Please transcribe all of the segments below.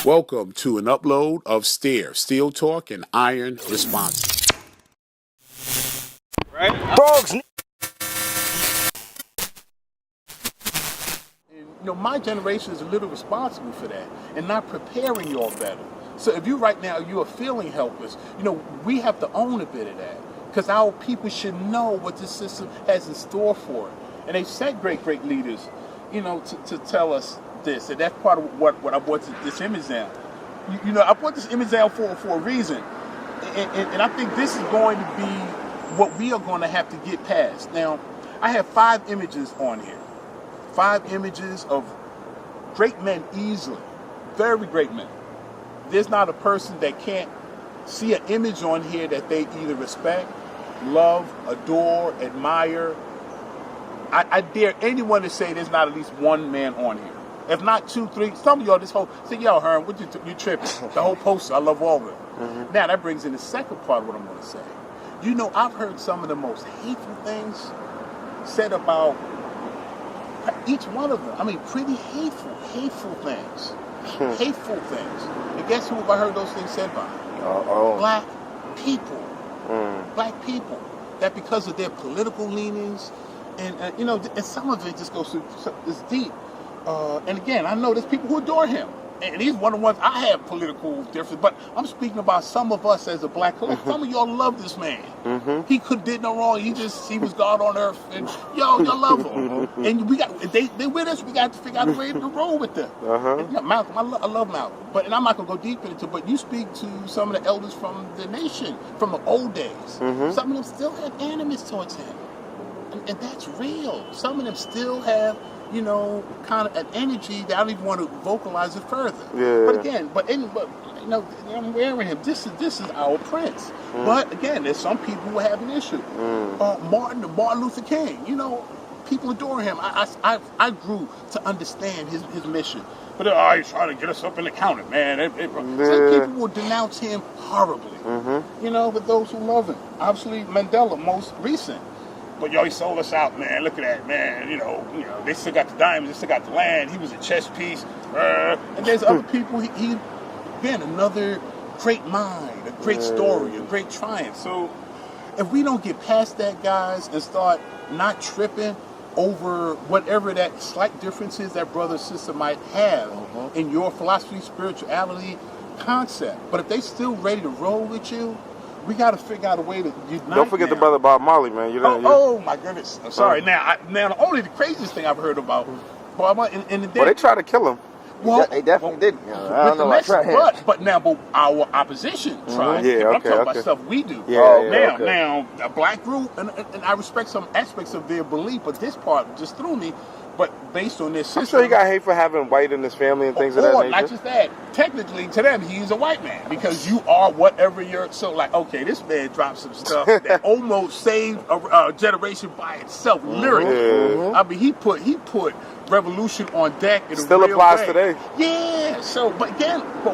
Welcome to an upload of Steel Talk and Iron Responses. Right? Dogs. My generation is a little responsible for that and not preparing y'all better. So if you right now, you are feeling helpless, we have to own a bit of that because our people should know what this system has in store for it. And they've sent great leaders, to tell us this. And that's part of what I brought this image down. I brought this image down for a reason. And I think this is going to be what we are going to have to get past. Now, I have 5 images on here. 5 images of great men easily. Very great men. There's not a person that can't see an image on here that they either respect, love, adore, admire. I dare anyone to say there's not at least one man on here. If not 2, 3, some of y'all say, yo, Herm, what you tripping? The whole poster, I love all of it. Mm-hmm. Now, that brings in the second part of what I'm going to say. I've heard some of the most hateful things said about each one of them. I mean, pretty hateful things. Hateful things. And guess who have I heard those things said by? Black people. Black people. That because of their political leanings, and some of it just goes through, it's deep. And again, I know there's people who adore him. And he's one of the ones I have political differences, but I'm speaking about some of us as a black collective. Some of y'all love this man. Mm-hmm. He did no wrong. He was God on earth, and y'all love him. And they with us. We got to figure out a way to roll with them. Malcolm, I love Malcolm, and I'm not gonna go deep into it. But you speak to some of the elders from the nation from the old days. Mm-hmm. Some of them still have animus towards him, and that's real. Some of them still have kind of an energy that I don't even want to vocalize it further. Yeah. But again, I'm wearing him. This is our prince. But again, there's some people who have an issue. Martin Luther King. People adore him. I grew to understand his mission. But he's trying to get us up in the counter, man. Some people will denounce him horribly. But those who love him, obviously Mandela, most recent. But he sold us out, man. Look at that, man. They still got the diamonds, they still got the land. He was a chess piece. And there's other people. He again, another great mind, a great story, a great triumph. So if we don't get past that, guys, and start not tripping over whatever that slight differences that brother or sister might have in your philosophy, spirituality, concept. But if they still ready to roll with you, we got to figure out a way to unite. Don't forget the brother Bob Marley, man. Oh my goodness! I'm sorry. Now, only the craziest thing I've heard about Bob Marley in the day. Well, they tried to kill him. Well, they definitely did. I don't know but our opposition tried. Yeah, I'm talking about stuff we do. Now, a black group, and I respect some aspects of their belief, but this part just threw me. But based on this system, I'm sure he got hate for having white in his family and things of that nature. Not just that. Technically, to them, he's a white man because you are whatever you're. So, okay, this man dropped some stuff that almost saved a generation by itself. Lyrically, I mean, he put revolution on deck. In Still a real applies way. today. Yeah. So, but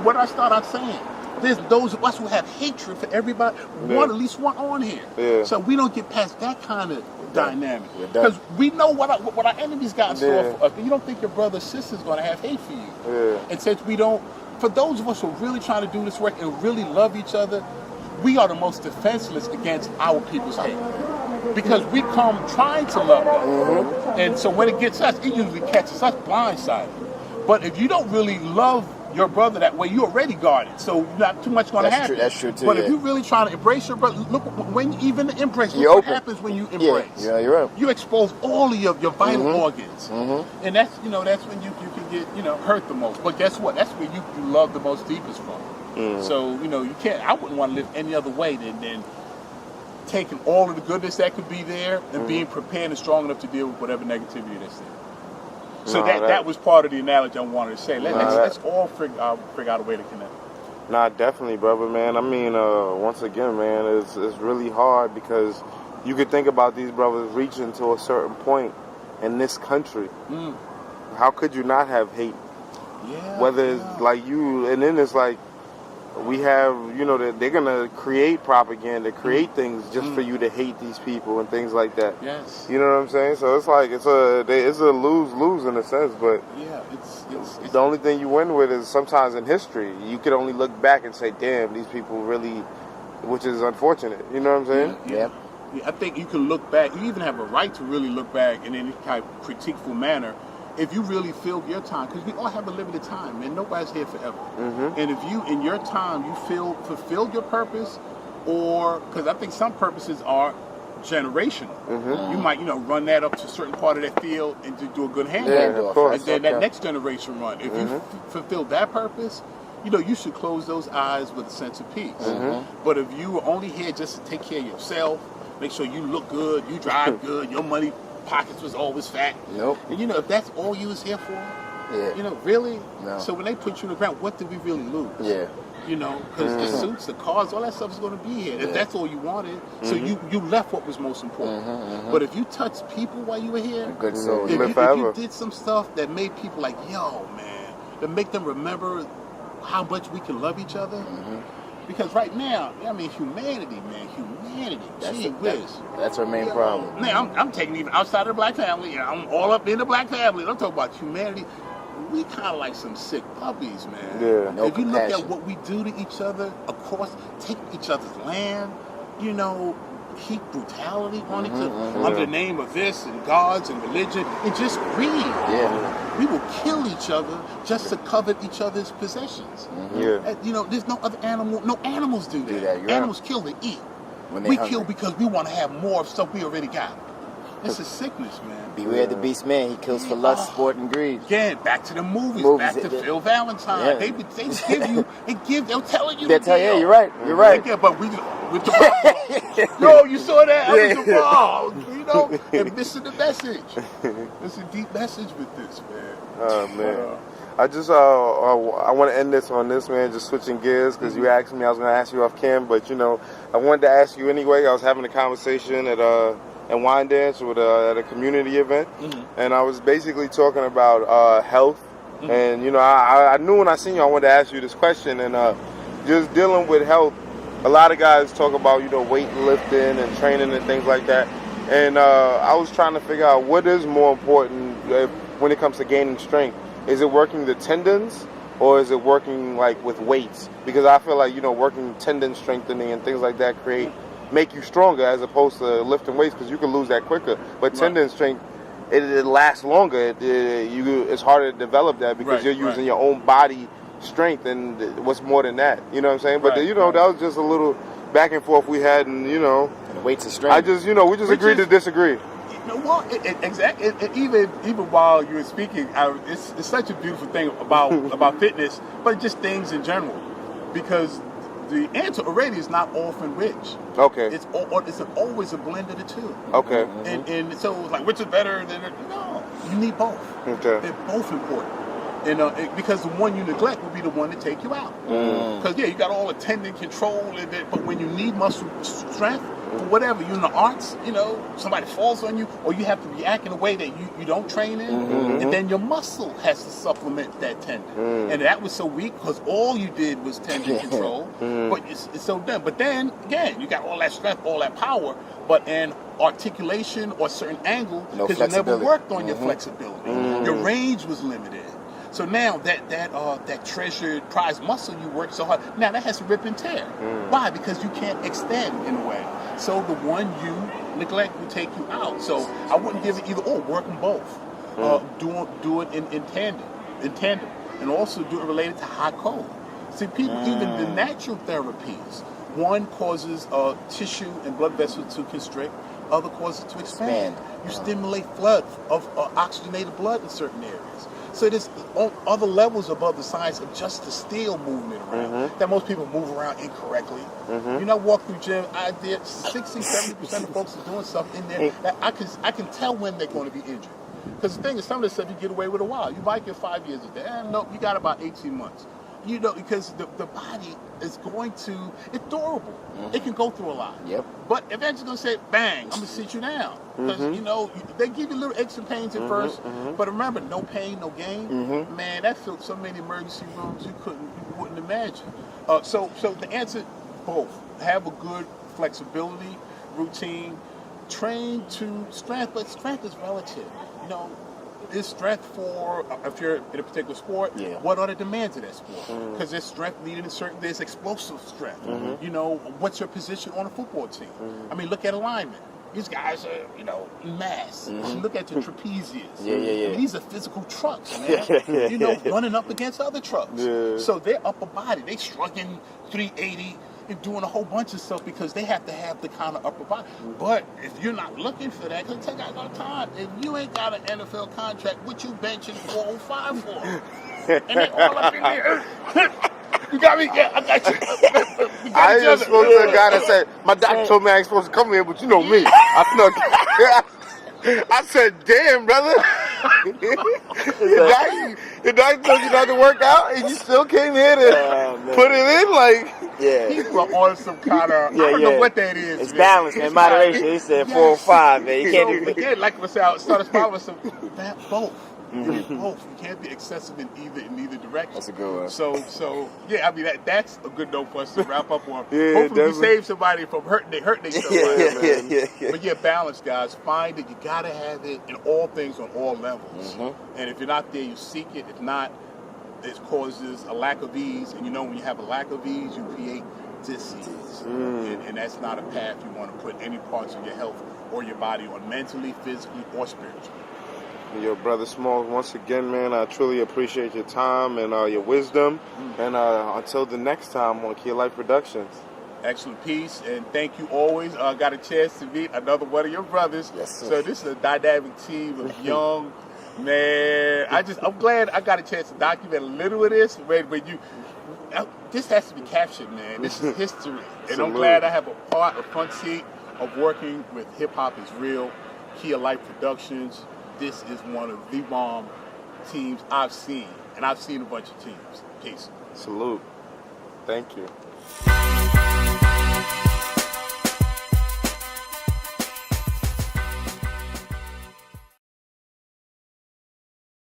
what I start out saying. There's those of us who have hatred for everybody. At least one on here. Yeah. So we don't get past that kind of dynamic because we know what our enemies got in store for us. But you don't think your brother or sister is going to have hate for you. Yeah. And since we don't, for those of us who are really trying to do this work and really love each other, we are the most defenseless against our people's hate because we come trying to love them. And so when it gets us, it usually catches us blindsided. But if you don't really love your brother that way, you're already guarded, so not too much going to happen. That's true too. But if you're really trying to embrace your brother, look when even the embrace. Look what happens when you embrace. Yeah, you're right. You expose all of your vital organs, and that's when you can get hurt the most. But guess what? That's where you love the most deepest from. So you can't. I wouldn't want to live any other way than taking all of the goodness that could be there and being prepared and strong enough to deal with whatever negativity that's there. So that was part of the analogy I wanted to say. Let's all figure out a way to connect. Nah, definitely, brother, man. I mean, once again, man, it's really hard because you could think about these brothers reaching to a certain point in this country. How could you not have hate? Yeah. Whether it's like you, and then it's like, we have, you know, that they're gonna create propaganda, create things just for you to hate these people and things like that. Yes. You know what I'm saying? So it's like it's a lose-lose in a sense. But yeah, it's the only thing you win with is sometimes in history you could only look back and say, "Damn, these people really," which is unfortunate. You know what I'm saying? Yeah. Yeah, I think you can look back. You even have a right to really look back in any kind of critiqueful manner. If you really filled your time, because we all have a limited time, and nobody's here forever. And if you, in your time, you fulfilled your purpose, or because I think some purposes are generational. You might, run that up to a certain part of that field and just do a good handover. Of course. And then that next generation run. If you fulfilled that purpose, you should close those eyes with a sense of peace. But if you were only here just to take care of yourself, make sure you look good, you drive good, your money pockets was always fat. Nope. And if that's all you was here for, really? No. So when they put you in the ground, what did we really lose? Yeah. Because the suits, the cars, all that stuff is going to be here. If that's all you wanted, so you left what was most important. But if you touched people while you were here, good soul. if you did some stuff that made people like, yo, man, that make them remember how much we can love each other. Because right now, humanity, man, gee whiz. That's our main problem. Man, I'm taking even outside of the black family. I'm all up in the black family. I'm talking about humanity. We kind of like some sick puppies, man. Yeah. No if you look compassion. at what we do to each other, of course, take each other's land, heap brutality on each other under the name of this and gods and religion and just greed. Yeah. We will kill each other just to covet each other's possessions. There's no other animal. No animals do that. Animals kill to eat. We kill because we want to have more of stuff we already got. It's a sickness, man. Beware the beast man. He kills for lust, sport, and greed. Again, back to the movies. Back to Phil Valentine. Yeah. They give you, they'll tell you. Yeah, you're right. You're right. Yeah, but we with the ball. No, you saw that? That was the ball. And missing the message. There's a deep message with this, man. Oh man. I just I want to end this on this, man, just switching gears, because you asked me, I was going to ask you off cam, but I wanted to ask you anyway. I was having a conversation at Wine Dance with at a community event, and I was basically talking about health, and I knew when I seen you I wanted to ask you this question, and just dealing with health. A lot of guys talk about weightlifting and training and things like that, and I was trying to figure out what is more important when it comes to gaining strength. Is it working the tendons, or is it working with weights? Because I feel like working tendon strengthening and things like that make you stronger as opposed to lifting weights, because you can lose that quicker. But tendon strength, it lasts longer. It's harder to develop that because you're using your own body strength, and what's more than that? You know what I'm saying? But that was just a little back and forth we had, and And weights and strength. I just we just agreed to disagree. Exactly. Even while you were speaking, it's such a beautiful thing about fitness, but just things in general, because the answer already is not often which. Okay. It's always a blend of the two. Okay. And so it's like, which is better than no? You need both. Okay. They're both important. Because the one you neglect will be the one to take you out. Because you got all the tendon control and it, but when you need muscle strength for whatever, you're in the arts, somebody falls on you, or you have to react in a way that you don't train in, and then your muscle has to supplement that tendon. And that was so weak because all you did was tendon control. But it's so done. But then again, you got all that strength, all that power, but in articulation or certain angle, because you never worked on your flexibility. Your range was limited. So now that treasured prized muscle you worked so hard, now that has to rip and tear. Why? Because you can't extend in a way. So the one you neglect will take you out. So I wouldn't give it either or. Work them both. Do it in tandem, and also do it related to high code. See, people, even the natural therapies, one causes tissue and blood vessels to constrict, other causes to expand. You stimulate flood of oxygenated blood in certain areas. So there's other levels above the science of just the steel movement around that most people move around incorrectly. Walk through gym, I did 60-70% of folks are doing stuff in there that I can tell when they're going to be injured. Because the thing is, some of this stuff you get away with a while. You might get 5 years of that. Nope, you got about 18 months. You know, because the body is going to, it's durable. It can go through a lot. Yep. But eventually going to say, bang, I'm going to sit you down. Because, you know, they give you little aches and pains at first. But remember, no pain, no gain. Man, that filled so many emergency rooms you wouldn't imagine. So the answer, both. Have a good flexibility routine. Train to strength, but strength is relative. You know, is strength for, if you're in a particular sport, what are the demands of that sport? Because there's strength needed in certain, there's explosive strength. You know, what's your position on a football team? I mean, look at alignment. These guys are, you know, mass. Look at your trapezius. I mean, these are physical trucks, man. You know, running up against other trucks. So their upper body, they shrugging 380 and doing a whole bunch of stuff because they have to have the kind of upper body. But if you're not looking for that, because it takes a lot of time. If you ain't got an NFL contract, what you benching 405 for? And they all up in there. You got me? Yeah, I got you. I even spoke to a guy that said, my doctor told me I ain't supposed to come here, but you know me. I said, damn, brother. Your doctor told you not to work out, and you still came here to put it in, like. People are on some kind of, I don't know what that is. It's balance, man. Moderation. He said 405, man. You can't do it. Again, like I said, I started following some, both. Both. You can't be excessive in either direction. That's a good one. So yeah, I mean that's a good note for us to wrap up on. Yeah, hopefully definitely. we save somebody from hurting themselves. But yeah, balance, guys. Find it. You gotta have it in all things on all levels. And if you're not there, you seek it. If not, it causes a lack of ease. And you know, when you have a lack of ease, you create disease. And that's not a path you want to put any parts of your health or your body on, mentally, physically, or spiritually. Your Brother Smalls, once again, man, I truly appreciate your time and your wisdom. And until the next time on Key Life Productions. Excellent. Peace, and thank you always. Got a chance to meet another one of your brothers. Yes, sir. So this is a dynamic team of young, man. I'm glad I got a chance to document a little of this. When you, this has to be captured, man. This is history. And I'm glad I have a front seat of working with Hip Hop is Real, Key Life Productions. This is one of the bomb teams I've seen, and I've seen a bunch of teams. Peace. Salute. Thank you.